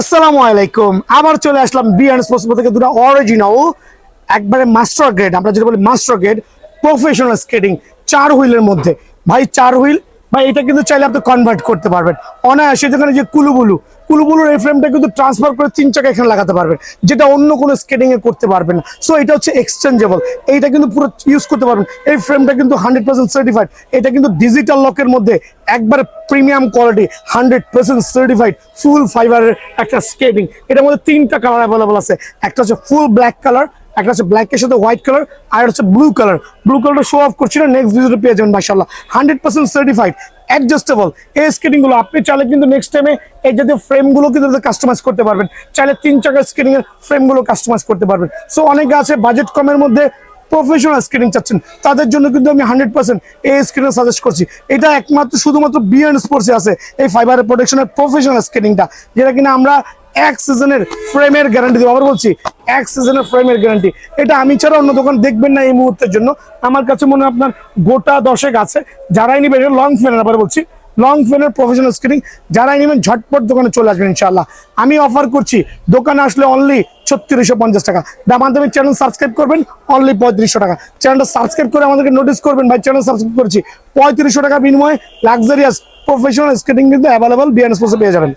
আসসালামু আলাইকুম। আবার চলে আসলাম বি এন্ড স্পোর্টস থেকে দুটো অরিজিনাল একবারে মাস্টার গ্রেড, আমরা যেটা বলি মাস্টার গ্রেড প্রফেশনাল স্কেটিং 4 হুইলের মধ্যে। ভাই 4 হুইল ভাই, এটা কিন্তু চাইলে আপনি কনভার্ট করতে পারবেন অনায়াসে। যেখানে যে কুলুবুলুর এই ফ্রেমটা কিন্তু ট্রান্সফার করে 3 চাকা এখানে লাগাতে পারবেন, যেটা অন্য কোনো স্কেটিং এ করতে পারবেন না। সো এটা হচ্ছে এক্সচেঞ্জেবল, এইটা কিন্তু পুরো ইউজ করতে পারবেন। এই ফ্রেমটা কিন্তু 100% সার্টিফাইড, এটা কিন্তু ডিজিটাল লকের মধ্যে একবারে প্রিমিয়াম কোয়ালিটি 100% সার্টিফাইড ফুল ফাইবারের একটা স্কেটিং। এটার মধ্যে 3টা কালার অ্যাভেলেবল আছে, একটা হচ্ছে ফুল ব্ল্যাক কালার, একটা হচ্ছে ব্ল্যাকের সাথে হোয়াইট কালার, আর হচ্ছে ব্লু কালার। ব্লু কালারটা শো অফ করছি না, নেক্সট ভিডিওতে পেয়ে যাবেন মাশাআল্লাহ। 100% সার্টিফাইড অ্যাডজাস্টেবল এই স্কেটিং গুলো। আপনি চাইলে কিন্তু নেক্সট টাইমে এই জাতীয় ফ্রেম গুলো কিন্তু কাস্টমাইজ করতে পারবেন, চাইলে 3 চাকার স্কেটিং এর ফ্রেম গুলো কাস্টমাইজ করতে পারবেন। সো অনেকে আছে বাজেট কমের মধ্যে প্রফেশনাল স্কেটিং চাচ্ছেন, তাদের জন্য কিন্তু আমি 100% এই স্কেটিং সাজেস্ট করছি। এটা একমাত্র শুধুমাত্র বি এন্ড স্পোর্টসে আছে এই ফাইবার প্রোটেকশনের প্রফেশনাল স্কেটিংটা, যেটা কিনা আমরা 1 সিজনের ফ্রেমের গ্যারান্টি দেবো। আবার বলছি 1 সিজনের ফ্রেমের গ্যারান্টি। এটা আমি ছাড়া অন্য দোকান দেখবেন না এই মুহূর্তের জন্য। আমার কাছে মনে হয় আপনার গোটা 10 আছে যারাই নেবেন। এটা লং ফ্যানের, আবার বলছি লং ফ্যানের প্রফেশনাল স্কেটিং যারাই নেবেন ঝটপট দোকানে চলে আসবেন ইনশাআল্লাহ। আমি অফার করছি দোকানে আসলে অনলি 3650 টাকা। মাধ্যমে চ্যানেল সাবস্ক্রাইব করবেন অনলি 3500 টাকা। চ্যানেলটা সাবস্ক্রাইব করে আমাদেরকে নোটিস করবেন, ভাই চ্যানেল সাবস্ক্রাইব করেছি। 3500 টাকা বিনিময়ে লাক্সারিয়াস প্রফেশনাল স্কেটিং কিন্তু অ্যাভেলেবল বি এন্ড স্পোর্টসে পেয়ে যাবেন।